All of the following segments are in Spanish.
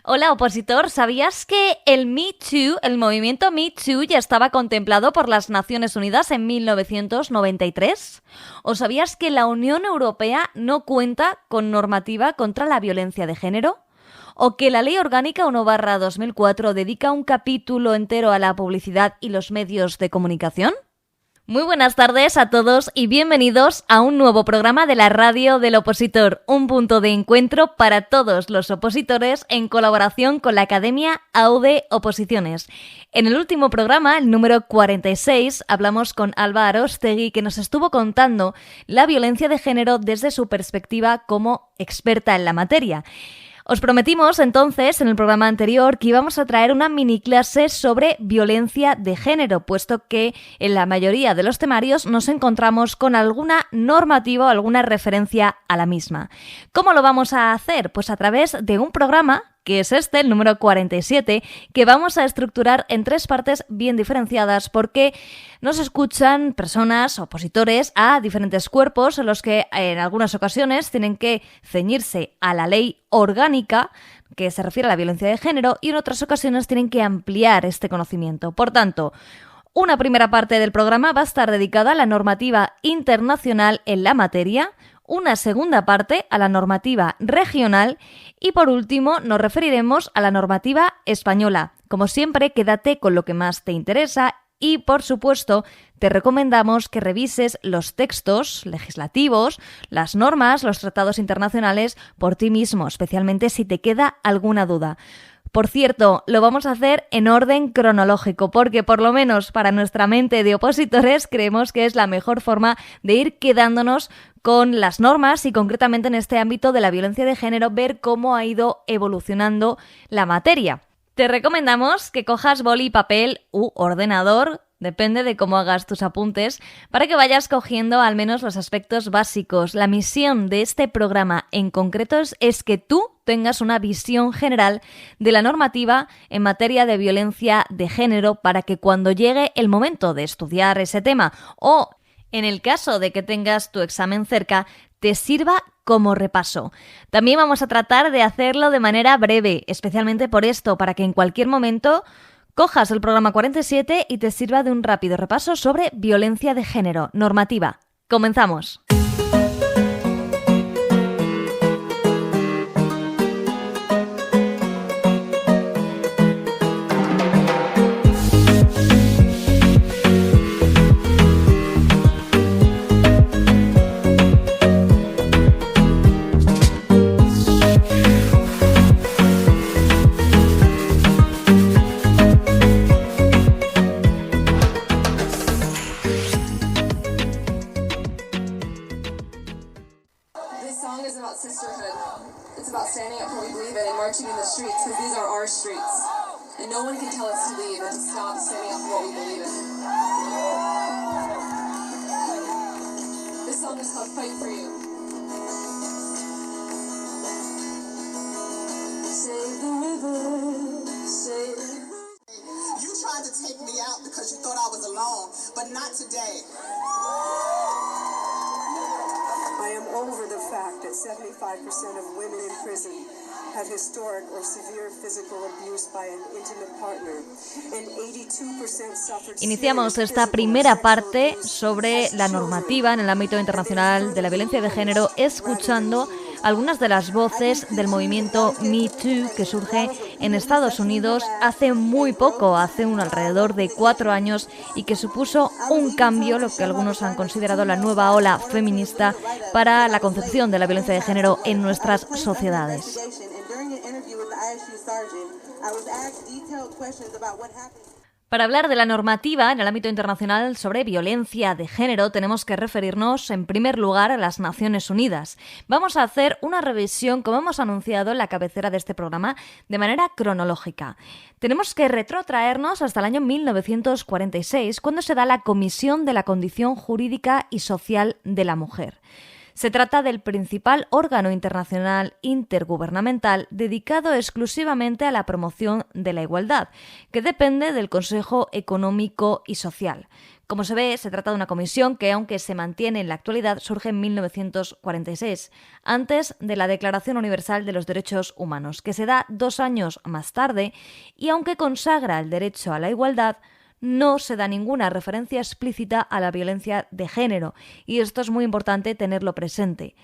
Hola, opositor, ¿sabías que el Me Too, el movimiento Me Too, ya estaba contemplado por las Naciones Unidas en 1993? ¿O sabías que la Unión Europea no cuenta con normativa contra la violencia de género? ¿O que la Ley Orgánica 1/2004 dedica un capítulo entero a la publicidad y los medios de comunicación? Muy buenas tardes a todos y bienvenidos a un nuevo programa de la Radio del Opositor, un punto de encuentro para todos los opositores en colaboración con la Academia AUDE Oposiciones. En el último programa, el número 46, hablamos con Alba Arostegui, que nos estuvo contando la violencia de género desde su perspectiva como experta en la materia. Os prometimos entonces en el programa anterior que íbamos a traer una mini clase sobre violencia de género, puesto que en la mayoría de los temarios nos encontramos con alguna normativa o alguna referencia a la misma. ¿Cómo lo vamos a hacer? Pues a través de un programa, que es este, el número 47, que vamos a estructurar en 3 partes bien diferenciadas porque nos escuchan personas, opositores a diferentes cuerpos en los que en algunas ocasiones tienen que ceñirse a la ley orgánica que se refiere a la violencia de género y en otras ocasiones tienen que ampliar este conocimiento. Por tanto, una primera parte del programa va a estar dedicada a la normativa internacional en la materia, una segunda parte a la normativa regional y por último nos referiremos a la normativa española. Como siempre, quédate con lo que más te interesa y, por supuesto, te recomendamos que revises los textos legislativos, las normas, los tratados internacionales por ti mismo, especialmente si te queda alguna duda. Por cierto, lo vamos a hacer en orden cronológico, porque por lo menos para nuestra mente de opositores creemos que es la mejor forma de ir quedándonos con las normas y concretamente en este ámbito de la violencia de género, ver cómo ha ido evolucionando la materia. Te recomendamos que cojas boli y papel u ordenador, depende de cómo hagas tus apuntes, para que vayas cogiendo al menos los aspectos básicos. La misión de este programa en concreto es que tú tengas una visión general de la normativa en materia de violencia de género para que cuando llegue el momento de estudiar ese tema o en el caso de que tengas tu examen cerca, te sirva como repaso. También vamos a tratar de hacerlo de manera breve, especialmente por esto, para que en cualquier momento cojas el programa 47 y te sirva de un rápido repaso sobre violencia de género, normativa. ¡Comenzamos! Iniciamos esta primera parte sobre la normativa en el ámbito internacional de la violencia de género escuchando algunas de las voces del movimiento Me Too que surge en Estados Unidos hace muy poco, hace alrededor de 4 años y que supuso un cambio, lo que algunos han considerado la nueva ola feminista para la concepción de la violencia de género en nuestras sociedades. Para hablar de la normativa en el ámbito internacional sobre violencia de género tenemos que referirnos en primer lugar a las Naciones Unidas. Vamos a hacer una revisión, como hemos anunciado en la cabecera de este programa, de manera cronológica. Tenemos que retrotraernos hasta el año 1946, cuando se da la Comisión de la Condición Jurídica y Social de la Mujer. Se trata del principal órgano internacional intergubernamental dedicado exclusivamente a la promoción de la igualdad, que depende del Consejo Económico y Social. Como se ve, se trata de una comisión que, aunque se mantiene en la actualidad, surge en 1946, antes de la Declaración Universal de los Derechos Humanos, que se da 2 años más tarde, y aunque consagra el derecho a la igualdad, no se da ninguna referencia explícita a la violencia de género, y esto es muy importante tenerlo presente.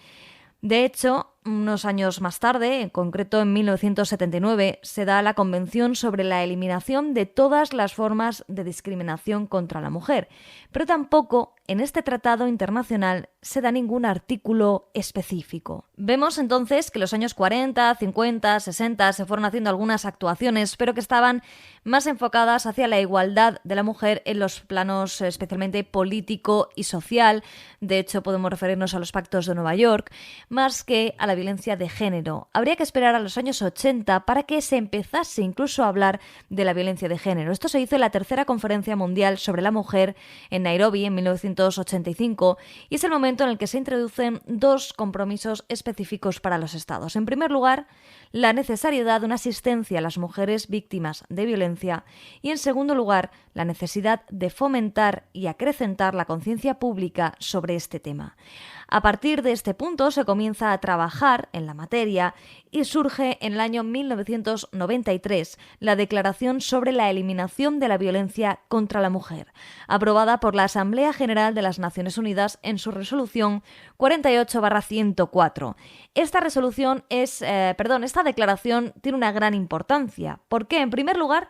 De hecho, unos años más tarde, en concreto en 1979, se da la Convención sobre la eliminación de todas las formas de discriminación contra la mujer, pero tampoco en este tratado internacional se da ningún artículo específico. Vemos entonces que en los años 40, 50, 60 se fueron haciendo algunas actuaciones, pero que estaban más enfocadas hacia la igualdad de la mujer en los planos especialmente político y social. De hecho, podemos referirnos a los pactos de Nueva York, más que a la violencia de género. Habría que esperar a los años 80 para que se empezase incluso a hablar de la violencia de género. Esto se hizo en la tercera Conferencia Mundial sobre la Mujer en Nairobi en 1985 y es el momento en el que se introducen 2 compromisos específicos para los estados. En primer lugar, la necesidad de una asistencia a las mujeres víctimas de violencia y, en segundo lugar, la necesidad de fomentar y acrecentar la conciencia pública sobre este tema. A partir de este punto se comienza a trabajar en la materia y surge en el año 1993 la Declaración sobre la Eliminación de la Violencia contra la Mujer, aprobada por la Asamblea General de las Naciones Unidas en su resolución 48/104. Esta declaración tiene una gran importancia. ¿Por qué? En primer lugar,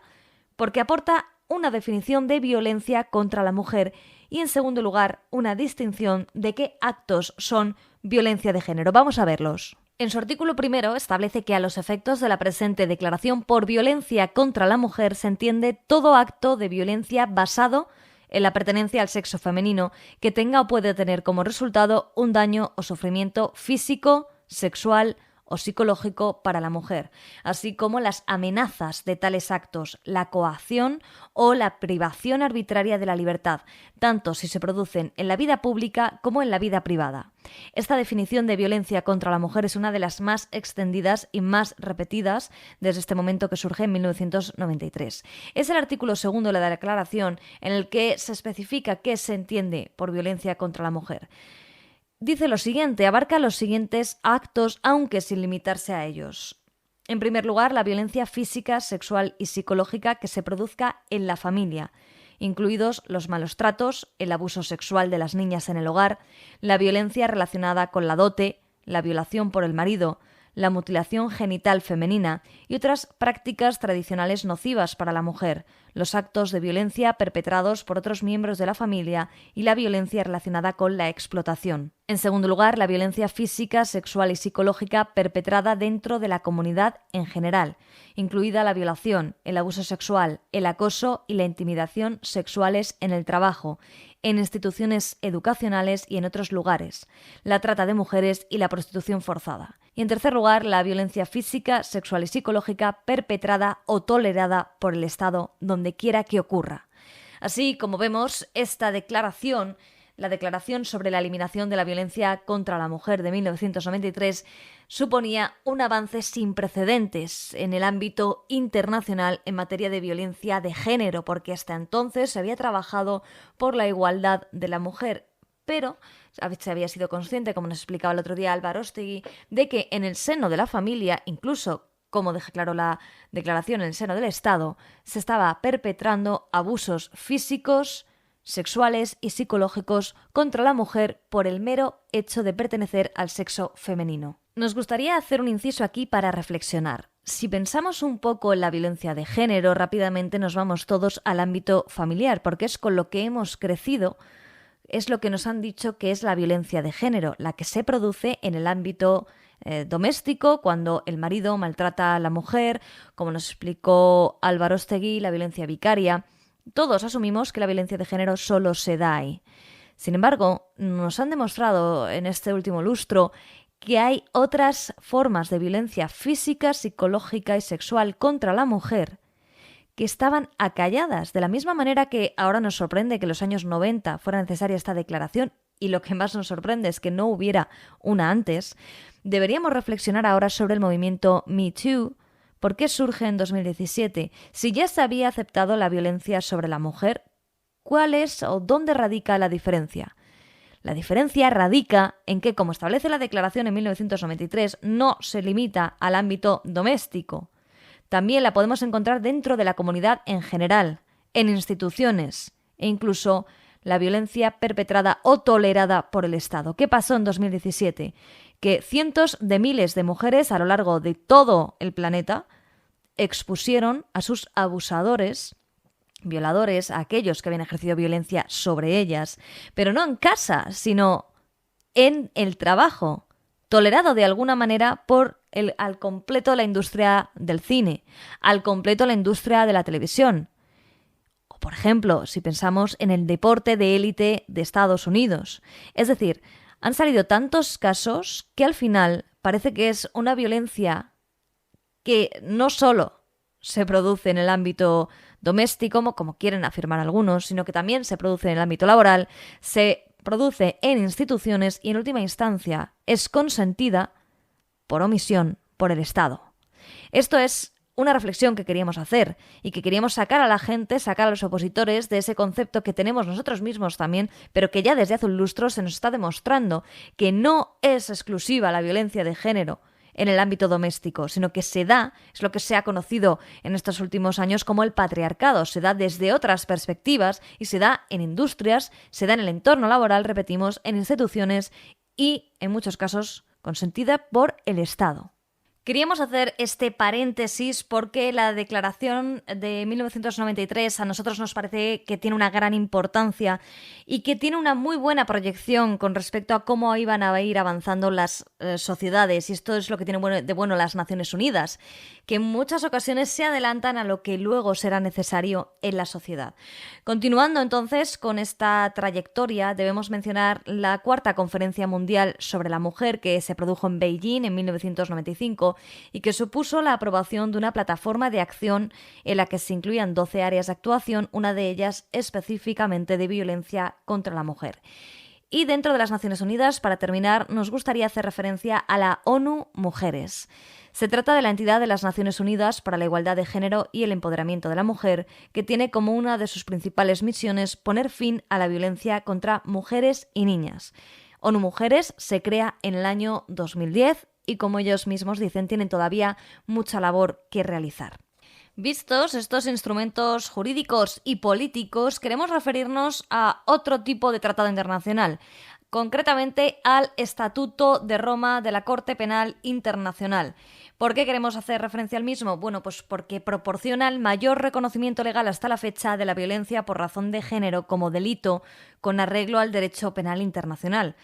porque aporta una definición de violencia contra la mujer y, en segundo lugar, una distinción de qué actos son violencia de género. Vamos a verlos. En su artículo primero establece que a los efectos de la presente declaración por violencia contra la mujer se entiende todo acto de violencia basado en la pertenencia al sexo femenino que tenga o puede tener como resultado un daño o sufrimiento físico, sexual o psicológico para la mujer, así como las amenazas de tales actos, la coacción o la privación arbitraria de la libertad, tanto si se producen en la vida pública como en la vida privada. Esta definición de violencia contra la mujer es una de las más extendidas y más repetidas desde este momento que surge en 1993. Es el artículo 2 de la Declaración en el que se especifica qué se entiende por violencia contra la mujer. Dice lo siguiente, abarca los siguientes actos, aunque sin limitarse a ellos. En primer lugar, la violencia física, sexual y psicológica que se produzca en la familia, incluidos los malos tratos, el abuso sexual de las niñas en el hogar, la violencia relacionada con la dote, la violación por el marido, la mutilación genital femenina y otras prácticas tradicionales nocivas para la mujer, los actos de violencia perpetrados por otros miembros de la familia y la violencia relacionada con la explotación. En segundo lugar, la violencia física, sexual y psicológica perpetrada dentro de la comunidad en general, incluida la violación, el abuso sexual, el acoso y la intimidación sexuales en el trabajo, en instituciones educacionales y en otros lugares, la trata de mujeres y la prostitución forzada. Y en tercer lugar, la violencia física, sexual y psicológica perpetrada o tolerada por el Estado donde quiera que ocurra. Así como vemos, esta declaración, la Declaración sobre la Eliminación de la Violencia contra la Mujer de 1993, suponía un avance sin precedentes en el ámbito internacional en materia de violencia de género, porque hasta entonces se había trabajado por la igualdad de la mujer, pero se había sido consciente, como nos explicaba el otro día Álvaro Ostegui, de que en el seno de la familia, incluso como declaró la declaración en el seno del Estado, se estaba perpetrando abusos físicos, sexuales y psicológicos contra la mujer por el mero hecho de pertenecer al sexo femenino. Nos gustaría hacer un inciso aquí para reflexionar. Si pensamos un poco en la violencia de género, rápidamente nos vamos todos al ámbito familiar, porque es con lo que hemos crecido, es lo que nos han dicho que es la violencia de género, la que se produce en el ámbito doméstico, cuando el marido maltrata a la mujer, como nos explicó Álvaro Ostegui, la violencia vicaria. Todos asumimos que la violencia de género solo se da ahí. Sin embargo, nos han demostrado en este último lustro que hay otras formas de violencia física, psicológica y sexual contra la mujer que estaban acalladas, de la misma manera que ahora nos sorprende que en los años 90 fuera necesaria esta declaración y lo que más nos sorprende es que no hubiera una antes, deberíamos reflexionar ahora sobre el movimiento Me Too. ¿Por qué surge en 2017? Si ya se había aceptado la violencia sobre la mujer, ¿cuál es o dónde radica la diferencia? La diferencia radica en que, como establece la Declaración en 1993, no se limita al ámbito doméstico. También la podemos encontrar dentro de la comunidad en general, en instituciones e incluso la violencia perpetrada o tolerada por el Estado. ¿Qué pasó en 2017? Que cientos de miles de mujeres a lo largo de todo el planeta expusieron a sus abusadores, violadores, a aquellos que habían ejercido violencia sobre ellas, pero no en casa, sino en el trabajo, tolerado de alguna manera por al completo la industria del cine, al completo la industria de la televisión. O, por ejemplo, si pensamos en el deporte de élite de Estados Unidos. Es decir, han salido tantos casos que al final parece que es una violencia que no solo se produce en el ámbito doméstico, como quieren afirmar algunos, sino que también se produce en el ámbito laboral, se produce en instituciones y en última instancia es consentida por omisión por el Estado. Esto es una reflexión que queríamos hacer y que queríamos sacar a la gente, sacar a los opositores de ese concepto que tenemos nosotros mismos también, pero que ya desde hace un lustro se nos está demostrando que no es exclusiva la violencia de género en el ámbito doméstico, sino que se da, es lo que se ha conocido en estos últimos años como el patriarcado, se da desde otras perspectivas y se da en industrias, se da en el entorno laboral, repetimos, en instituciones y, en muchos casos, consentida por el Estado. Queríamos hacer este paréntesis porque la declaración de 1993 a nosotros nos parece que tiene una gran importancia y que tiene una muy buena proyección con respecto a cómo iban a ir avanzando las sociedades. Y esto es lo que tiene de bueno las Naciones Unidas, que en muchas ocasiones se adelantan a lo que luego será necesario en la sociedad. Continuando entonces con esta trayectoria, debemos mencionar la cuarta Conferencia Mundial sobre la Mujer que se produjo en Beijing en 1995 y que supuso la aprobación de una plataforma de acción en la que se incluían 12 áreas de actuación, una de ellas específicamente de violencia contra la mujer. Y dentro de las Naciones Unidas, para terminar, nos gustaría hacer referencia a la ONU Mujeres. Se trata de la entidad de las Naciones Unidas para la Igualdad de Género y el Empoderamiento de la Mujer, que tiene como una de sus principales misiones poner fin a la violencia contra mujeres y niñas. ONU Mujeres se crea en el año 2010 y, como ellos mismos dicen, tienen todavía mucha labor que realizar. Vistos estos instrumentos jurídicos y políticos, queremos referirnos a otro tipo de tratado internacional, concretamente al Estatuto de Roma de la Corte Penal Internacional. ¿Por qué queremos hacer referencia al mismo? Bueno, pues porque proporciona el mayor reconocimiento legal hasta la fecha de la violencia por razón de género como delito con arreglo al derecho penal internacional.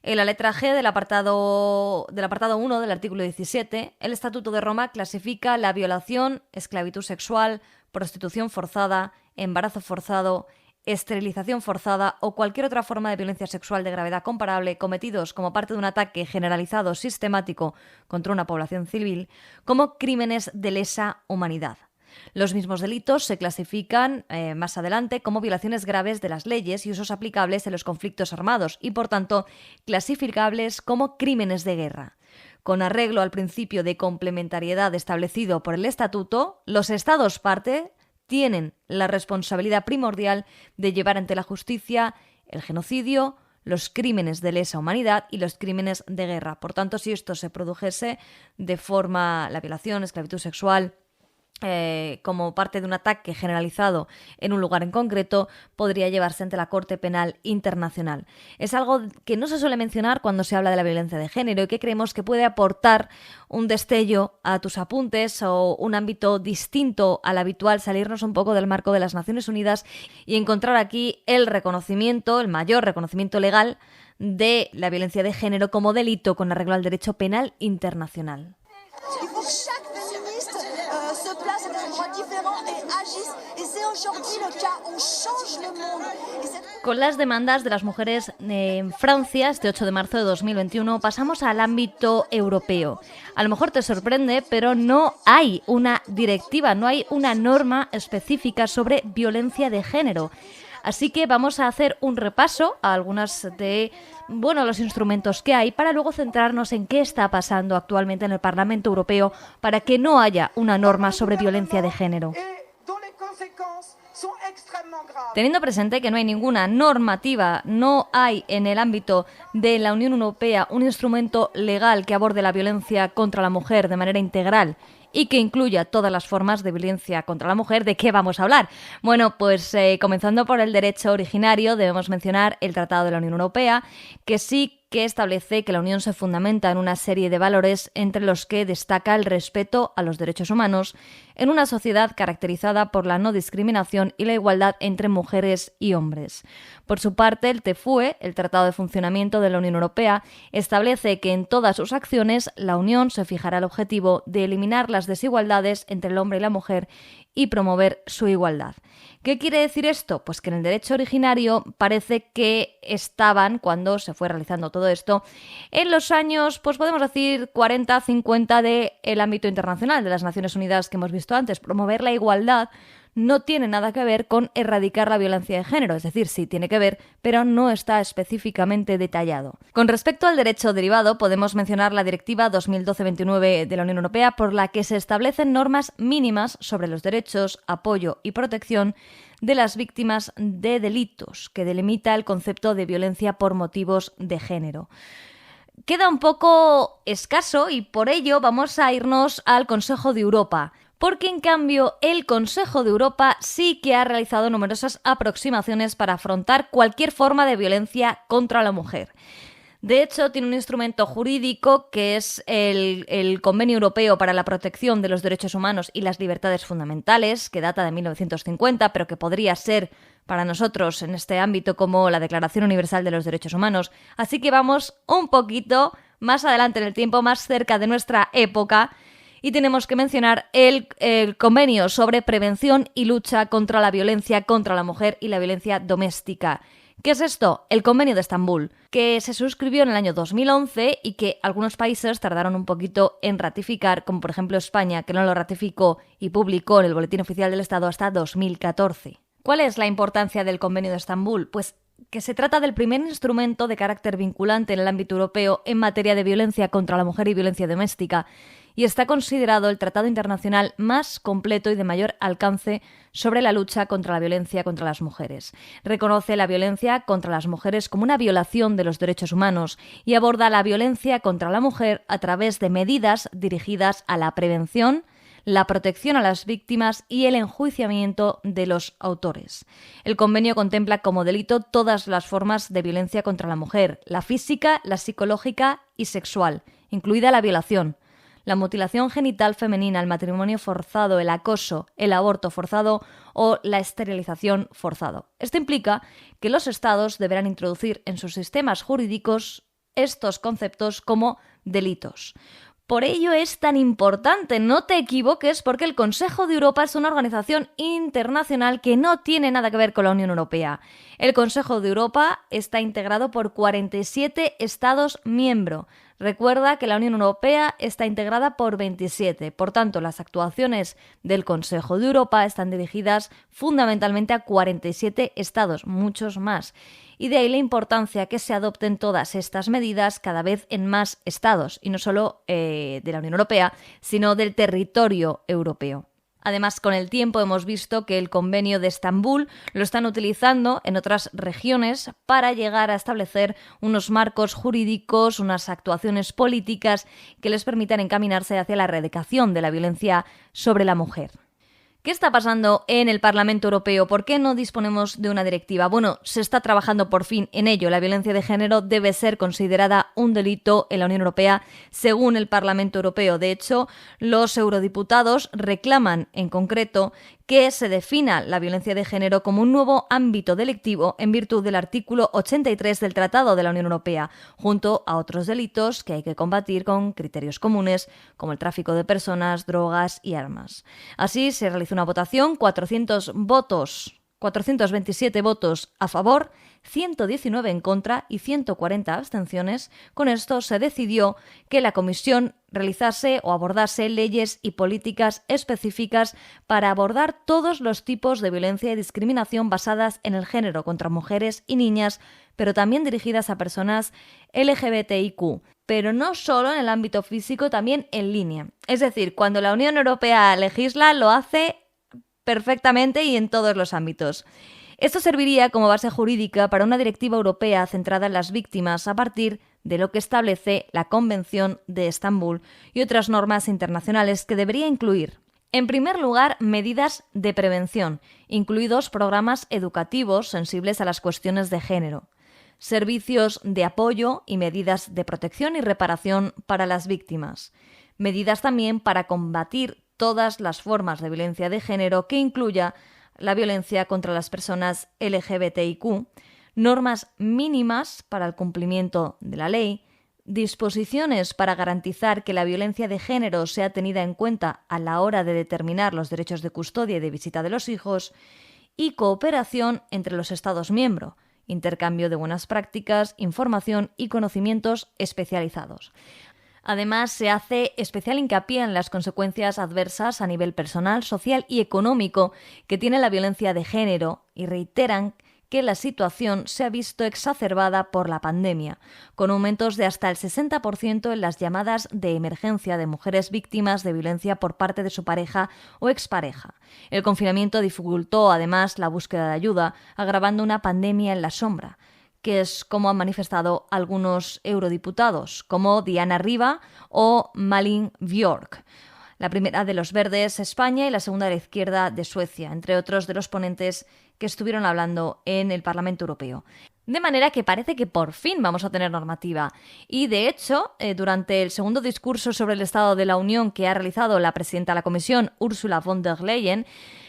En la letra G del apartado 1 del artículo 17, el Estatuto de Roma clasifica la violación, esclavitud sexual, prostitución forzada, embarazo forzado, esterilización forzada o cualquier otra forma de violencia sexual de gravedad comparable cometidos como parte de un ataque generalizado sistemático contra una población civil como crímenes de lesa humanidad. Los mismos delitos se clasifican más adelante como violaciones graves de las leyes y usos aplicables en los conflictos armados y, por tanto, clasificables como crímenes de guerra. Con arreglo al principio de complementariedad establecido por el Estatuto, los Estados parte tienen la responsabilidad primordial de llevar ante la justicia el genocidio, los crímenes de lesa humanidad y los crímenes de guerra. Por tanto, si esto se produjese de forma, la violación, esclavitud sexual, como parte de un ataque generalizado en un lugar en concreto, podría llevarse ante la Corte Penal Internacional. Es algo que no se suele mencionar cuando se habla de la violencia de género y que creemos que puede aportar un destello a tus apuntes o un ámbito distinto al habitual, salirnos un poco del marco de las Naciones Unidas y encontrar aquí el reconocimiento, el mayor reconocimiento legal de la violencia de género como delito con arreglo al derecho penal internacional. Con las demandas de las mujeres en Francia, este 8 de marzo de 2021, pasamos al ámbito europeo. A lo mejor te sorprende, pero no hay una directiva, no hay una norma específica sobre violencia de género. Así que vamos a hacer un repaso a algunos de los instrumentos que hay para luego centrarnos en qué está pasando actualmente en el Parlamento Europeo para que no haya una norma sobre violencia de género. Teniendo presente que no hay ninguna normativa, no hay en el ámbito de la Unión Europea un instrumento legal que aborde la violencia contra la mujer de manera integral y que incluya todas las formas de violencia contra la mujer, ¿de qué vamos a hablar? Bueno, pues comenzando por el derecho originario, debemos mencionar el Tratado de la Unión Europea, que sí que establece que la Unión se fundamenta en una serie de valores entre los que destaca el respeto a los derechos humanos en una sociedad caracterizada por la no discriminación y la igualdad entre mujeres y hombres. Por su parte, el TFUE, el Tratado de Funcionamiento de la Unión Europea, establece que en todas sus acciones la Unión se fijará el objetivo de eliminar las desigualdades entre el hombre y la mujer y promover su igualdad. ¿Qué quiere decir esto? Pues que en el derecho originario parece que estaban, cuando se fue realizando todo esto, en los años, pues podemos decir 40, 50 del ámbito internacional de las Naciones Unidas que hemos visto antes. Promover la igualdad no tiene nada que ver con erradicar la violencia de género, es decir, sí tiene que ver, pero no está específicamente detallado. Con respecto al derecho derivado, podemos mencionar la Directiva 2012-29 de la Unión Europea, por la que se establecen normas mínimas sobre los derechos, apoyo y protección de las víctimas de delitos, que delimita el concepto de violencia por motivos de género. Queda un poco escaso y por ello vamos a irnos al Consejo de Europa, porque en cambio el Consejo de Europa sí que ha realizado numerosas aproximaciones para afrontar cualquier forma de violencia contra la mujer. De hecho, tiene un instrumento jurídico que es el Convenio Europeo para la Protección de los Derechos Humanos y las Libertades Fundamentales, que data de 1950, pero que podría ser para nosotros en este ámbito como la Declaración Universal de los Derechos Humanos. Así que vamos un poquito más adelante en el tiempo, más cerca de nuestra época, y tenemos que mencionar el Convenio sobre Prevención y Lucha contra la Violencia contra la Mujer y la Violencia Doméstica. ¿Qué es esto? El Convenio de Estambul, que se suscribió en el año 2011 y que algunos países tardaron un poquito en ratificar, como por ejemplo España, que no lo ratificó y publicó en el Boletín Oficial del Estado hasta 2014. ¿Cuál es la importancia del Convenio de Estambul? Pues que se trata del primer instrumento de carácter vinculante en el ámbito europeo en materia de violencia contra la mujer y violencia doméstica, y está considerado el tratado internacional más completo y de mayor alcance sobre la lucha contra la violencia contra las mujeres. Reconoce la violencia contra las mujeres como una violación de los derechos humanos y aborda la violencia contra la mujer a través de medidas dirigidas a la prevención, la protección a las víctimas y el enjuiciamiento de los autores. El convenio contempla como delito todas las formas de violencia contra la mujer, la física, la psicológica y sexual, incluida la violación, la mutilación genital femenina, el matrimonio forzado, el acoso, el aborto forzado o la esterilización forzado. Esto implica que los Estados deberán introducir en sus sistemas jurídicos estos conceptos como delitos. Por ello es tan importante, no te equivoques, porque el Consejo de Europa es una organización internacional que no tiene nada que ver con la Unión Europea. El Consejo de Europa está integrado por 47 Estados miembros. Recuerda que la Unión Europea está integrada por 27, por tanto las actuaciones del Consejo de Europa están dirigidas fundamentalmente a 47 estados, muchos más, y de ahí la importancia que se adopten todas estas medidas cada vez en más estados, y no solo de la Unión Europea, sino del territorio europeo. Además, con el tiempo hemos visto que el Convenio de Estambul lo están utilizando en otras regiones para llegar a establecer unos marcos jurídicos, unas actuaciones políticas que les permitan encaminarse hacia la erradicación de la violencia sobre la mujer. ¿Qué está pasando en el Parlamento Europeo? ¿Por qué no disponemos de una directiva? Bueno, se está trabajando por fin en ello. La violencia de género debe ser considerada un delito en la Unión Europea, según el Parlamento Europeo. De hecho, los eurodiputados reclaman en concreto que se defina la violencia de género como un nuevo ámbito delictivo en virtud del artículo 83 del Tratado de la Unión Europea, junto a otros delitos que hay que combatir con criterios comunes, como el tráfico de personas, drogas y armas. Así se realizó una votación, 400 votos 427 votos a favor, 119 en contra y 140 abstenciones. Con esto se decidió que la comisión realizase o abordase leyes y políticas específicas para abordar todos los tipos de violencia y discriminación basadas en el género contra mujeres y niñas, pero también dirigidas a personas LGBTIQ. Pero no solo en el ámbito físico, también en línea. Es decir, cuando la Unión Europea legisla, lo hace perfectamente y en todos los ámbitos. Esto serviría como base jurídica para una directiva europea centrada en las víctimas a partir de lo que establece la Convención de Estambul y otras normas internacionales que debería incluir, en primer lugar, medidas de prevención, incluidos programas educativos sensibles a las cuestiones de género, servicios de apoyo y medidas de protección y reparación para las víctimas, medidas también para combatir todas las formas de violencia de género que incluya la violencia contra las personas LGBTIQ, normas mínimas para el cumplimiento de la ley, disposiciones para garantizar que la violencia de género sea tenida en cuenta a la hora de determinar los derechos de custodia y de visita de los hijos, y cooperación entre los Estados miembros, intercambio de buenas prácticas, información y conocimientos especializados. Además, se hace especial hincapié en las consecuencias adversas a nivel personal, social y económico que tiene la violencia de género y reiteran que la situación se ha visto exacerbada por la pandemia, con aumentos de hasta el 60% en las llamadas de emergencia de mujeres víctimas de violencia por parte de su pareja o expareja. El confinamiento dificultó además la búsqueda de ayuda, agravando una pandemia en la sombra, que es como han manifestado algunos eurodiputados, como Diana Riba o Malin Björk, la primera de los Verdes España y la segunda de la izquierda de Suecia, entre otros de los ponentes que estuvieron hablando en el Parlamento Europeo. De manera que parece que por fin vamos a tener normativa. Y de hecho, durante el segundo discurso sobre el Estado de la Unión que ha realizado la presidenta de la Comisión, Ursula von der Leyen,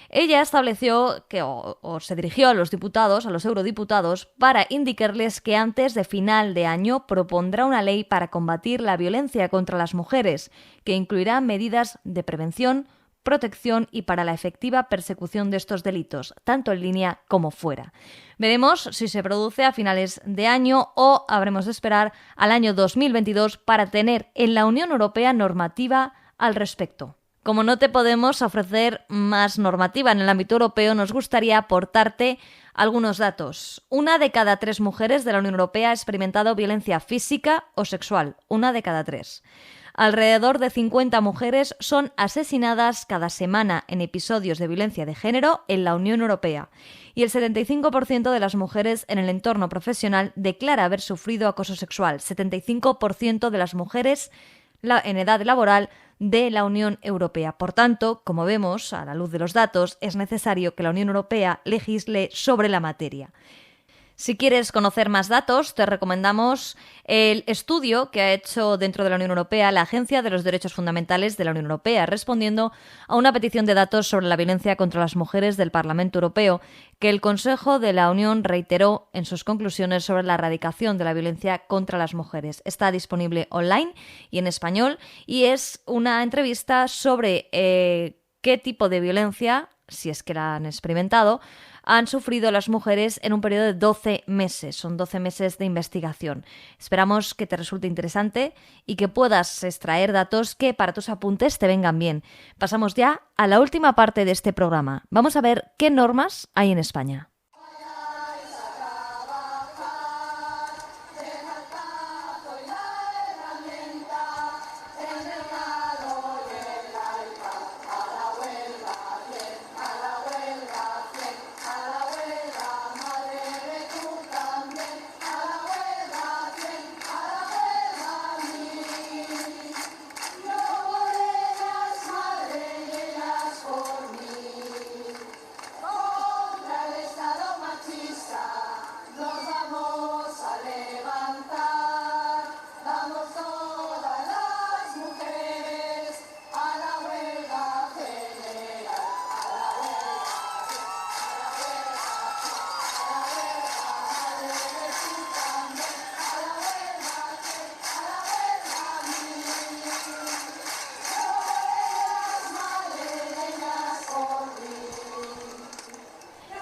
ella estableció que o se dirigió a los diputados, a los eurodiputados, para indicarles que antes de final de año propondrá una ley para combatir la violencia contra las mujeres, que incluirá medidas de prevención, protección y para la efectiva persecución de estos delitos, tanto en línea como fuera. Veremos si se produce a finales de año o habremos de esperar al año 2022 para tener en la Unión Europea normativa al respecto. Como no te podemos ofrecer más normativa en el ámbito europeo, nos gustaría aportarte algunos datos. 1 de cada 3 mujeres de la Unión Europea ha experimentado violencia física o sexual. 1 de cada 3. Alrededor de 50 mujeres son asesinadas cada semana en episodios de violencia de género en la Unión Europea. Y el 75% de las mujeres en el entorno profesional declara haber sufrido acoso sexual. 75% de las mujeres en edad laboral de la Unión Europea. Por tanto, como vemos, a la luz de los datos, es necesario que la Unión Europea legisle sobre la materia. Si quieres conocer más datos, te recomendamos el estudio que ha hecho dentro de la Unión Europea la Agencia de los Derechos Fundamentales de la Unión Europea, respondiendo a una petición de datos sobre la violencia contra las mujeres del Parlamento Europeo, que el Consejo de la Unión reiteró en sus conclusiones sobre la erradicación de la violencia contra las mujeres. Está disponible online y en español y es una entrevista sobre qué tipo de violencia, si es que la han experimentado, han sufrido las mujeres en un periodo de 12 meses. Son 12 meses de investigación. Esperamos que te resulte interesante y que puedas extraer datos que para tus apuntes te vengan bien. Pasamos ya a la última parte de este programa. Vamos a ver qué normas hay en España.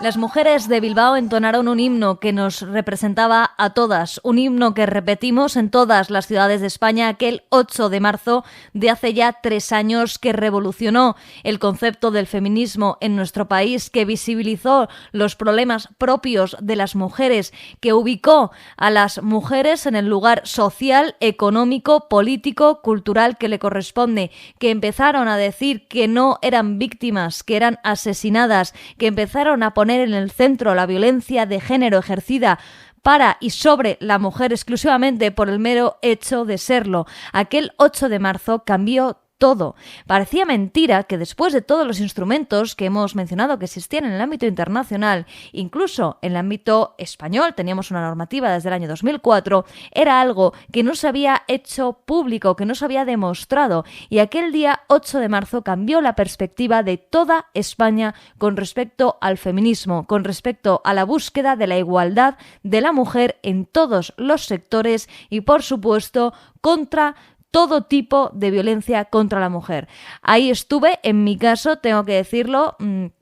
Las mujeres de Bilbao entonaron un himno que nos representaba a todas, un himno que repetimos en todas las ciudades de España aquel 8 de marzo de hace ya 3 años, que revolucionó el concepto del feminismo en nuestro país, que visibilizó los problemas propios de las mujeres, que ubicó a las mujeres en el lugar social, económico, político, cultural que le corresponde, que empezaron a decir que no eran víctimas, que eran asesinadas, que empezaron a poner en el centro la violencia de género ejercida para y sobre la mujer exclusivamente por el mero hecho de serlo. Aquel 8 de marzo cambió todo. Parecía mentira que después de todos los instrumentos que hemos mencionado que existían en el ámbito internacional, incluso en el ámbito español, teníamos una normativa desde el año 2004, era algo que no se había hecho público, que no se había demostrado, y aquel día 8 de marzo cambió la perspectiva de toda España con respecto al feminismo, con respecto a la búsqueda de la igualdad de la mujer en todos los sectores y, por supuesto, contra todo tipo de violencia contra la mujer. Ahí estuve, en mi caso, tengo que decirlo,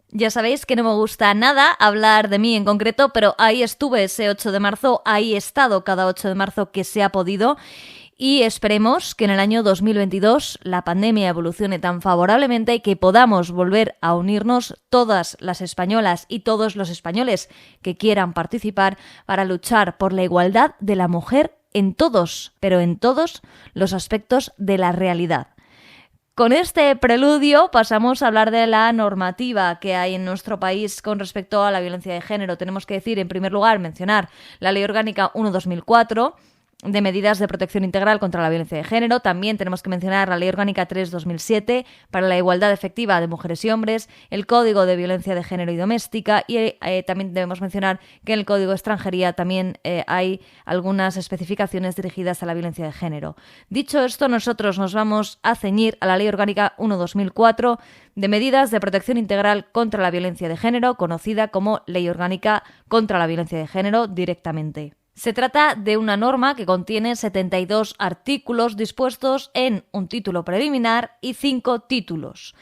ya sabéis que no me gusta nada hablar de mí en concreto, pero ahí estuve ese 8 de marzo, ahí he estado cada 8 de marzo que se ha podido, y esperemos que en el año 2022 la pandemia evolucione tan favorablemente que podamos volver a unirnos todas las españolas y todos los españoles que quieran participar para luchar por la igualdad de la mujer en todos, pero en todos los aspectos de la realidad. Con este preludio pasamos a hablar de la normativa que hay en nuestro país con respecto a la violencia de género. Tenemos que decir, en primer lugar, mencionar la Ley Orgánica 1/2004, de medidas de protección integral contra la violencia de género. También tenemos que mencionar la Ley Orgánica 3/2007 para la igualdad efectiva de mujeres y hombres, el Código de Violencia de Género y Doméstica, y también debemos mencionar que en el Código de Extranjería también hay algunas especificaciones dirigidas a la violencia de género. Dicho esto, nosotros nos vamos a ceñir a la Ley Orgánica 1/2004 de medidas de protección integral contra la violencia de género, conocida como Ley Orgánica contra la Violencia de Género directamente. Se trata de una norma que contiene 72 artículos dispuestos en un título preliminar y 5 títulos.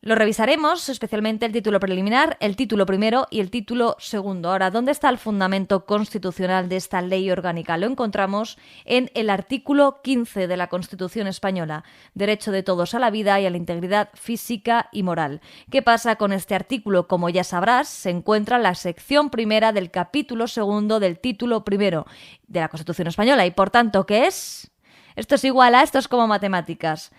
Lo revisaremos, especialmente el título preliminar, el título primero y el título segundo. Ahora, ¿dónde está el fundamento constitucional de esta ley orgánica? Lo encontramos en el artículo 15 de la Constitución española, derecho de todos a la vida y a la integridad física y moral. ¿Qué pasa con este artículo? Como ya sabrás, se encuentra en la sección primera del capítulo segundo del título primero de la Constitución española y, por tanto, ¿qué es? Esto es como matemáticas.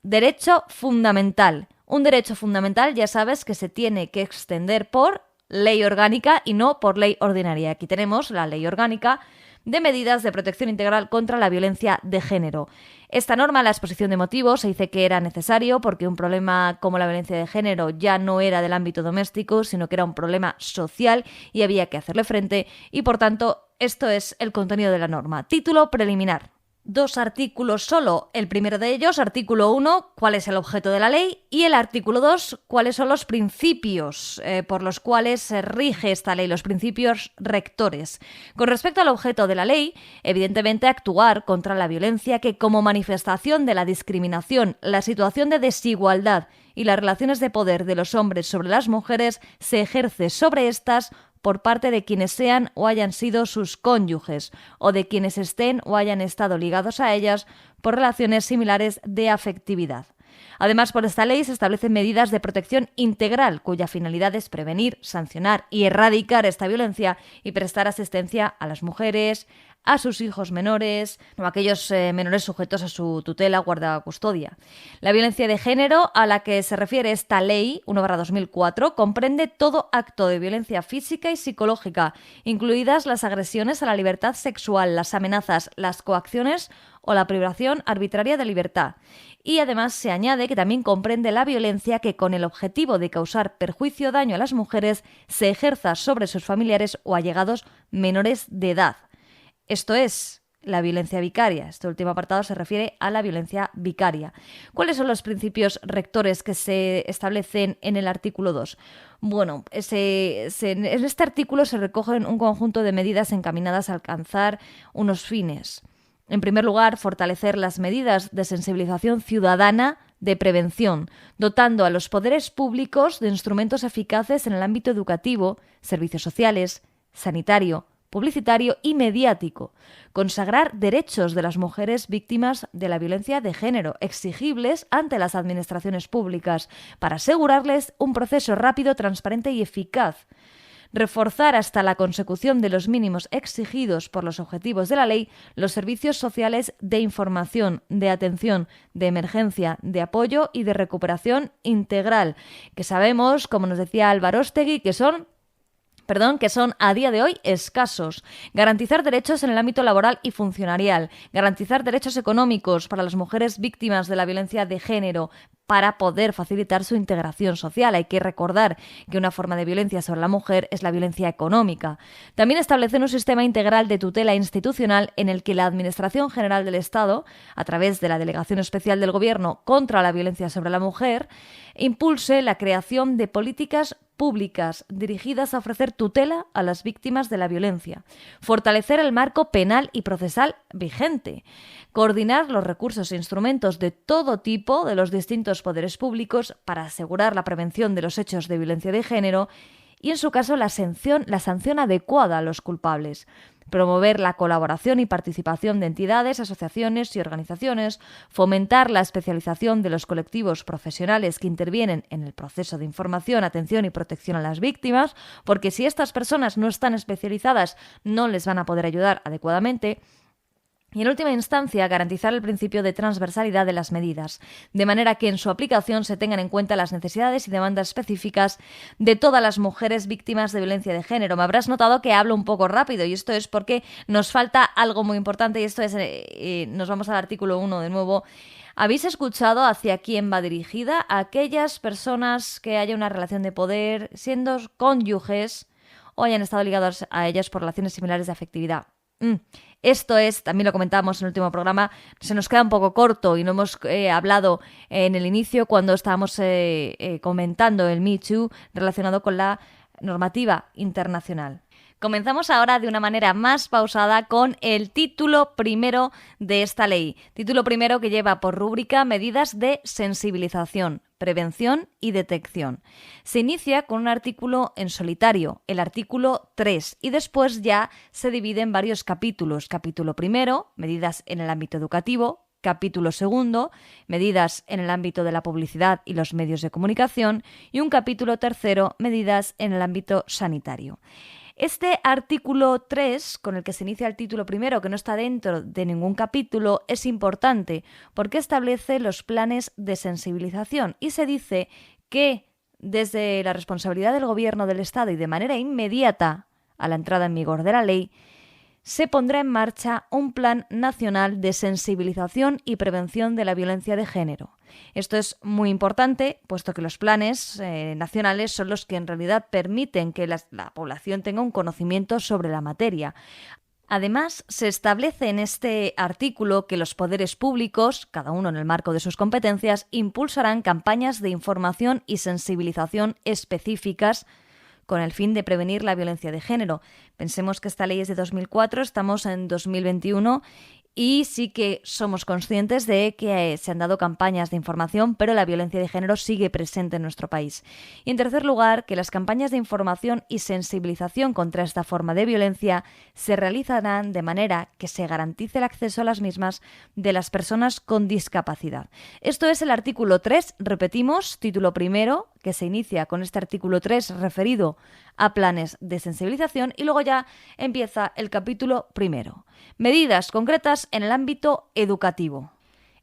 Derecho fundamental. Un derecho fundamental, ya sabes, que se tiene que extender por ley orgánica y no por ley ordinaria. Aquí tenemos la ley orgánica de medidas de protección integral contra la violencia de género. Esta norma, en la exposición de motivos, se dice que era necesario porque un problema como la violencia de género ya no era del ámbito doméstico, sino que era un problema social y había que hacerle frente, y por tanto esto es el contenido de la norma. Título preliminar. 2 artículos solo. El primero de ellos, artículo 1, cuál es el objeto de la ley, y el artículo 2, cuáles son los principios por los cuales se rige esta ley, los principios rectores. Con respecto al objeto de la ley, evidentemente actuar contra la violencia que, como manifestación de la discriminación, la situación de desigualdad y las relaciones de poder de los hombres sobre las mujeres, se ejerce sobre estas por parte de quienes sean o hayan sido sus cónyuges, o de quienes estén o hayan estado ligados a ellas por relaciones similares de afectividad. Además, por esta ley se establecen medidas de protección integral, cuya finalidad es prevenir, sancionar y erradicar esta violencia y prestar asistencia a las mujeres, a sus hijos menores o a aquellos menores sujetos a su tutela, guarda o custodia. La violencia de género a la que se refiere esta ley, 1/2004, comprende todo acto de violencia física y psicológica, incluidas las agresiones a la libertad sexual, las amenazas, las coacciones o la privación arbitraria de libertad. Y además se añade que también comprende la violencia que, con el objetivo de causar perjuicio o daño a las mujeres, se ejerza sobre sus familiares o allegados menores de edad. Esto es la violencia vicaria. Este último apartado se refiere a la violencia vicaria. ¿Cuáles son los principios rectores que se establecen en el artículo 2? Bueno, en este artículo se recogen un conjunto de medidas encaminadas a alcanzar unos fines. En primer lugar, fortalecer las medidas de sensibilización ciudadana de prevención, dotando a los poderes públicos de instrumentos eficaces en el ámbito educativo, servicios sociales, sanitario, publicitario y mediático. Consagrar derechos de las mujeres víctimas de la violencia de género, exigibles ante las administraciones públicas, para asegurarles un proceso rápido, transparente y eficaz. Reforzar hasta la consecución de los mínimos exigidos por los objetivos de la ley los servicios sociales de información, de atención, de emergencia, de apoyo y de recuperación integral, que sabemos, como nos decía Álvaro Ostegui, que son a día de hoy escasos. Garantizar derechos en el ámbito laboral y funcionarial. Garantizar derechos económicos para las mujeres víctimas de la violencia de género para poder facilitar su integración social. Hay que recordar que una forma de violencia sobre la mujer es la violencia económica. También establecer un sistema integral de tutela institucional en el que la Administración General del Estado, a través de la Delegación Especial del Gobierno contra la Violencia sobre la Mujer, impulse la creación de políticas públicas dirigidas a ofrecer tutela a las víctimas de la violencia, fortalecer el marco penal y procesal vigente, coordinar los recursos e instrumentos de todo tipo de los distintos poderes públicos para asegurar la prevención de los hechos de violencia de género y, en su caso, la sanción adecuada a los culpables. Promover la colaboración y participación de entidades, asociaciones y organizaciones, fomentar la especialización de los colectivos profesionales que intervienen en el proceso de información, atención y protección a las víctimas, porque si estas personas no están especializadas no les van a poder ayudar adecuadamente. Y, en última instancia, garantizar el principio de transversalidad de las medidas, de manera que en su aplicación se tengan en cuenta las necesidades y demandas específicas de todas las mujeres víctimas de violencia de género. Me habrás notado que hablo un poco rápido y esto es porque nos falta algo muy importante y esto es, nos vamos al artículo 1 de nuevo. ¿Habéis escuchado hacia quién va dirigida? A aquellas personas que haya una relación de poder, siendo cónyuges o hayan estado ligados a ellas por relaciones similares de afectividad. Esto es, también lo comentábamos en el último programa, se nos queda un poco corto y no hemos hablado en el inicio cuando estábamos comentando el Me Too relacionado con la normativa internacional. Comenzamos ahora de una manera más pausada con el título primero de esta ley. Título primero que lleva por rúbrica medidas de sensibilización, prevención y detección. Se inicia con un artículo en solitario, el artículo 3, y después ya se divide en varios capítulos. Capítulo primero, medidas en el ámbito educativo. Capítulo segundo, medidas en el ámbito de la publicidad y los medios de comunicación. Y un capítulo tercero, medidas en el ámbito sanitario. Este artículo 3, con el que se inicia el título primero, que no está dentro de ningún capítulo, es importante porque establece los planes de sensibilización y se dice que desde la responsabilidad del Gobierno del Estado y de manera inmediata a la entrada en vigor de la ley, se pondrá en marcha un plan nacional de sensibilización y prevención de la violencia de género. Esto es muy importante, puesto que los planes nacionales son los que en realidad permiten que la población tenga un conocimiento sobre la materia. Además, se establece en este artículo que los poderes públicos, cada uno en el marco de sus competencias, impulsarán campañas de información y sensibilización específicas con el fin de prevenir la violencia de género. Pensemos que esta ley es de 2004, estamos en 2021 y sí que somos conscientes de que se han dado campañas de información, pero la violencia de género sigue presente en nuestro país. Y en tercer lugar, que las campañas de información y sensibilización contra esta forma de violencia se realizarán de manera que se garantice el acceso a las mismas de las personas con discapacidad. Esto es el artículo 3, repetimos, título primero, que se inicia con este artículo 3 referido a planes de sensibilización y luego ya empieza el capítulo primero. Medidas concretas en el ámbito educativo.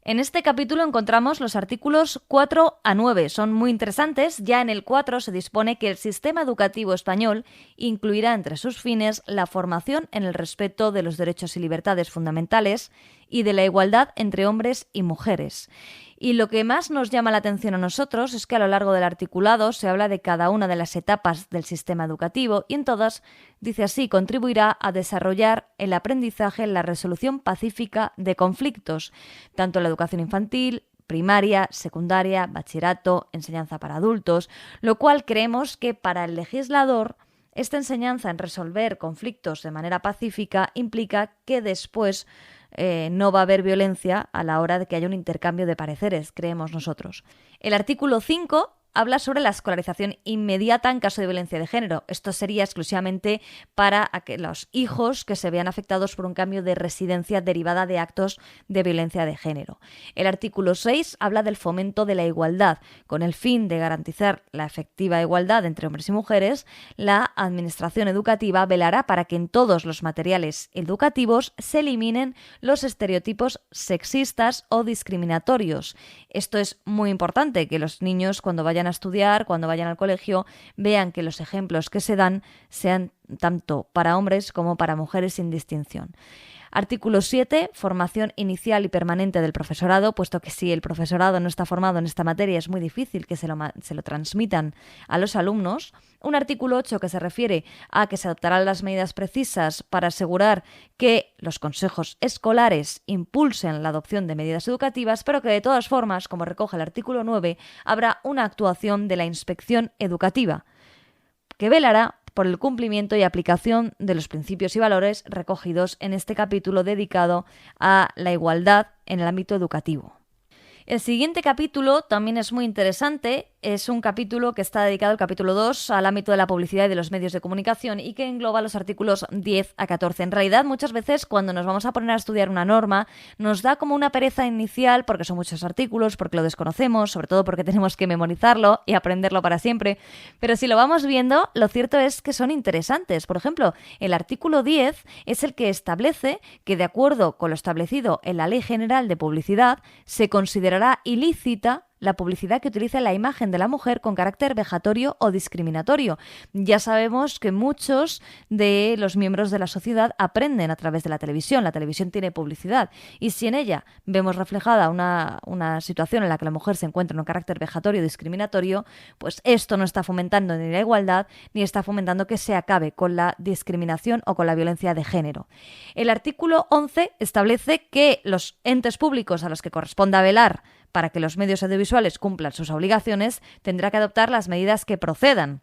En este capítulo encontramos los artículos 4 a 9. Son muy interesantes. Ya en el 4 se dispone que el sistema educativo español incluirá entre sus fines la formación en el respeto de los derechos y libertades fundamentales y de la igualdad entre hombres y mujeres. Y lo que más nos llama la atención a nosotros es que a lo largo del articulado se habla de cada una de las etapas del sistema educativo y en todas, dice así, contribuirá a desarrollar el aprendizaje en la resolución pacífica de conflictos, tanto en la educación infantil, primaria, secundaria, bachillerato, enseñanza para adultos, lo cual creemos que para el legislador Esta enseñanza en resolver conflictos de manera pacífica implica que después no va a haber violencia a la hora de que haya un intercambio de pareceres, creemos nosotros. El artículo 5 habla sobre la escolarización inmediata en caso de violencia de género. Esto sería exclusivamente para los hijos que se vean afectados por un cambio de residencia derivada de actos de violencia de género. El artículo 6 habla del fomento de la igualdad. Con el fin de garantizar la efectiva igualdad entre hombres y mujeres, la Administración Educativa velará para que en todos los materiales educativos se eliminen los estereotipos sexistas o discriminatorios. Esto es muy importante, que los niños cuando vayan a estudiar, cuando vayan al colegio, vean que los ejemplos que se dan sean tanto para hombres como para mujeres sin distinción. Artículo 7, formación inicial y permanente del profesorado, puesto que si el profesorado no está formado en esta materia es muy difícil que se lo transmitan a los alumnos. Un artículo 8 que se refiere a que se adoptarán las medidas precisas para asegurar que los consejos escolares impulsen la adopción de medidas educativas, pero que de todas formas, como recoge el artículo 9, habrá una actuación de la inspección educativa, que velará por el cumplimiento y aplicación de los principios y valores recogidos en este capítulo dedicado a la igualdad en el ámbito educativo. El siguiente capítulo también es muy interesante. Es un capítulo que está dedicado, el capítulo 2, al ámbito de la publicidad y de los medios de comunicación y que engloba los artículos 10 a 14. En realidad, muchas veces cuando nos vamos a poner a estudiar una norma, nos da como una pereza inicial porque son muchos artículos, porque lo desconocemos, sobre todo porque tenemos que memorizarlo y aprenderlo para siempre. Pero si lo vamos viendo, lo cierto es que son interesantes. Por ejemplo, el artículo 10 es el que establece que, de acuerdo con lo establecido en la Ley General de Publicidad, se considerará ilícita la publicidad que utilice la imagen de la mujer con carácter vejatorio o discriminatorio. Ya sabemos que muchos de los miembros de la sociedad aprenden a través de la televisión. La televisión tiene publicidad y si en ella vemos reflejada una situación en la que la mujer se encuentra en un carácter vejatorio o discriminatorio, pues esto no está fomentando ni la igualdad ni está fomentando que se acabe con la discriminación o con la violencia de género. El artículo 11 establece que los entes públicos a los que corresponda velar para que los medios audiovisuales cumplan sus obligaciones, tendrá que adoptar las medidas que procedan.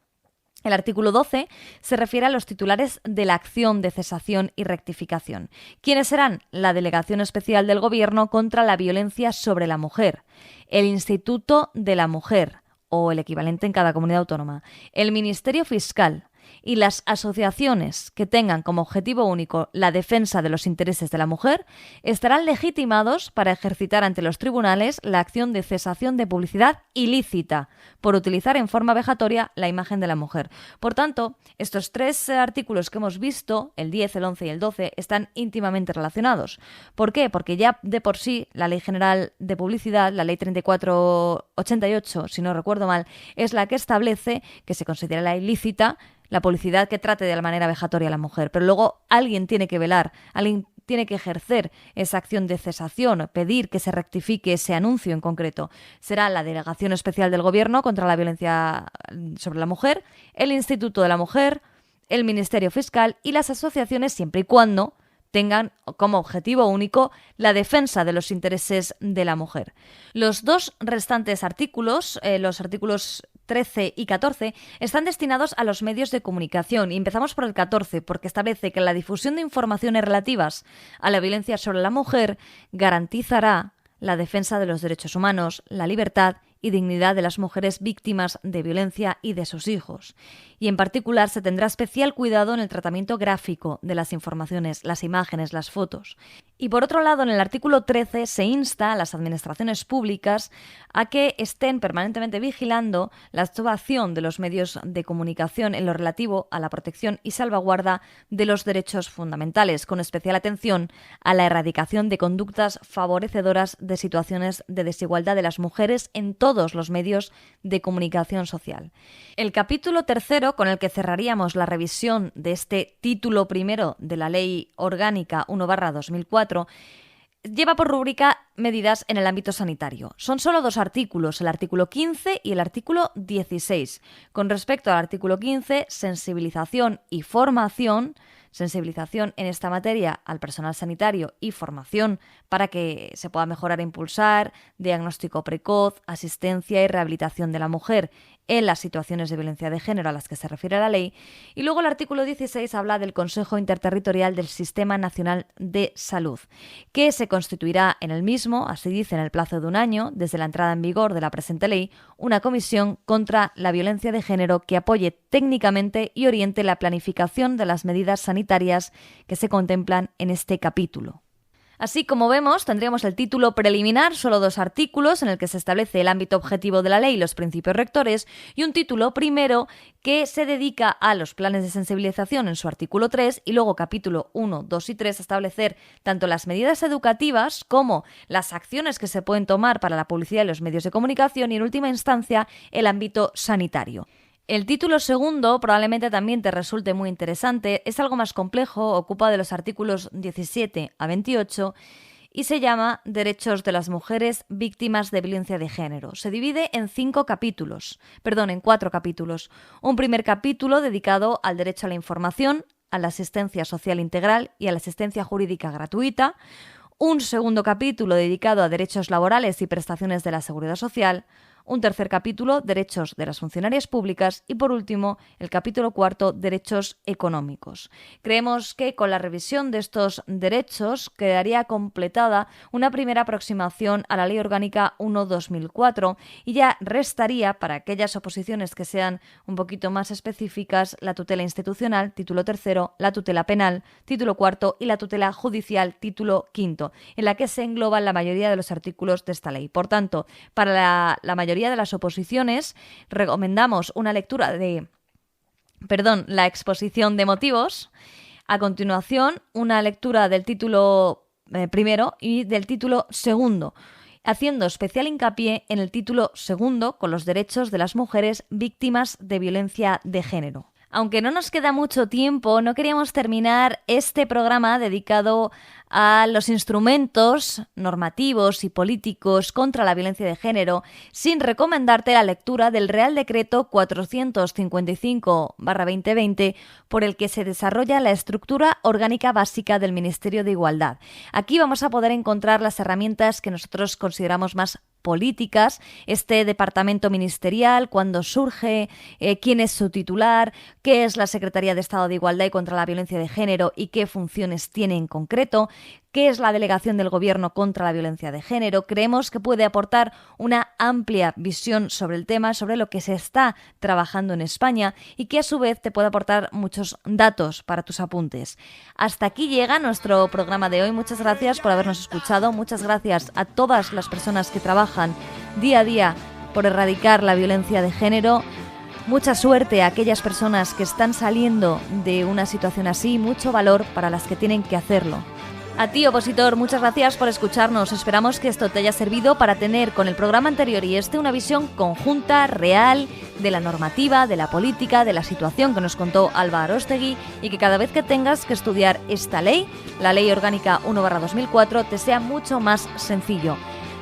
El artículo 12 se refiere a los titulares de la acción de cesación y rectificación. ¿Quiénes serán? La Delegación Especial del Gobierno contra la Violencia sobre la Mujer, el Instituto de la Mujer, o el equivalente en cada comunidad autónoma, el Ministerio Fiscal, y las asociaciones que tengan como objetivo único la defensa de los intereses de la mujer estarán legitimados para ejercitar ante los tribunales la acción de cesación de publicidad ilícita por utilizar en forma vejatoria la imagen de la mujer. Por tanto, estos tres artículos que hemos visto, el 10, el 11 y el 12, están íntimamente relacionados. ¿Por qué? Porque ya de por sí la Ley General de Publicidad, la Ley 3488, si no recuerdo mal, es la que establece que se considera ilícita la publicidad que trate de la manera vejatoria a la mujer. Pero luego alguien tiene que velar, alguien tiene que ejercer esa acción de cesación, pedir que se rectifique ese anuncio en concreto. Será la Delegación Especial del Gobierno contra la Violencia sobre la Mujer, el Instituto de la Mujer, el Ministerio Fiscal y las asociaciones, siempre y cuando tengan como objetivo único la defensa de los intereses de la mujer. Los dos restantes artículos, los artículos 13 y 14, están destinados a los medios de comunicación. Y empezamos por el 14, porque establece que la difusión de informaciones relativas a la violencia sobre la mujer garantizará la defensa de los derechos humanos, la libertad y dignidad de las mujeres víctimas de violencia y de sus hijos. Y en particular se tendrá especial cuidado en el tratamiento gráfico de las informaciones, las imágenes, las fotos. Y por otro lado, en el artículo 13 se insta a las administraciones públicas a que estén permanentemente vigilando la actuación de los medios de comunicación en lo relativo a la protección y salvaguarda de los derechos fundamentales, con especial atención a la erradicación de conductas favorecedoras de situaciones de desigualdad de las mujeres en todos los medios de comunicación social. El capítulo 3, con el que cerraríamos la revisión de este título primero de la Ley Orgánica 1/2004, lleva por rúbrica medidas en el ámbito sanitario. Son solo dos artículos, el artículo 15 y el artículo 16. Con respecto al artículo 15, sensibilización y formación, sensibilización en esta materia al personal sanitario y formación para que se pueda mejorar e impulsar, diagnóstico precoz, asistencia y rehabilitación de la mujer en las situaciones de violencia de género a las que se refiere la ley. Y luego el artículo 16 habla del Consejo Interterritorial del Sistema Nacional de Salud, que se constituirá en el mismo, así dice, en el plazo de un año, desde la entrada en vigor de la presente ley, una comisión contra la violencia de género que apoye técnicamente y oriente la planificación de las medidas sanitarias que se contemplan en este capítulo. Así como vemos, tendríamos el título preliminar, solo 2 artículos, en el que se establece el ámbito objetivo de la ley y los principios rectores, y un título primero que se dedica a los planes de sensibilización en su artículo 3, y luego capítulo 1, 2 y 3 a establecer tanto las medidas educativas como las acciones que se pueden tomar para la publicidad y los medios de comunicación y, en última instancia, el ámbito sanitario. El título segundo probablemente también te resulte muy interesante, es algo más complejo, ocupa de los artículos 17 a 28 y se llama Derechos de las mujeres víctimas de violencia de género. Se divide en 4 capítulos. Un primer capítulo dedicado al derecho a la información, a la asistencia social integral y a la asistencia jurídica gratuita. Un segundo capítulo dedicado a derechos laborales y prestaciones de la seguridad social. Un tercer capítulo, derechos de las funcionarias públicas, y por último, el capítulo 4, derechos económicos. Creemos que con la revisión de estos derechos quedaría completada una primera aproximación a la Ley Orgánica 1/2004 y ya restaría, para aquellas oposiciones que sean un poquito más específicas, la tutela institucional, título 3, la tutela penal, título 4 y la tutela judicial, título 5, en la que se engloban la mayoría de los artículos de esta ley. Por tanto, para la mayoría de las oposiciones recomendamos una lectura de la exposición de motivos, a continuación una lectura del título primero y del título segundo, haciendo especial hincapié en el título segundo con los derechos de las mujeres víctimas de violencia de género. Aunque no nos queda mucho tiempo, no queríamos terminar este programa dedicado a los instrumentos normativos y políticos contra la violencia de género sin recomendarte la lectura del Real Decreto 455/2020 por el que se desarrolla la estructura orgánica básica del Ministerio de Igualdad. Aquí vamos a poder encontrar las herramientas que nosotros consideramos más políticas, este departamento ministerial, cuándo surge, quién es su titular, qué es la Secretaría de Estado de Igualdad y contra la Violencia de Género y qué funciones tiene en concreto, qué es la Delegación del Gobierno contra la Violencia de Género. Creemos que puede aportar una amplia visión sobre el tema, sobre lo que se está trabajando en España y que a su vez te puede aportar muchos datos para tus apuntes. Hasta aquí llega nuestro programa de hoy. Muchas gracias por habernos escuchado. Muchas gracias a todas las personas que trabajan día a día por erradicar la violencia de género. Mucha suerte a aquellas personas que están saliendo de una situación así, mucho valor para las que tienen que hacerlo. A ti, opositor, muchas gracias por escucharnos. Esperamos que esto te haya servido para tener con el programa anterior y una visión conjunta, real, de la normativa, de la política, de la situación que nos contó Alba Aróstegui, y que cada vez que tengas que estudiar esta ley, la Ley Orgánica 1/2004, te sea mucho más sencillo.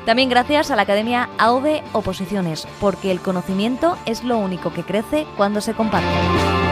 También gracias a la Academia AUDE Oposiciones, porque el conocimiento es lo único que crece cuando se comparte.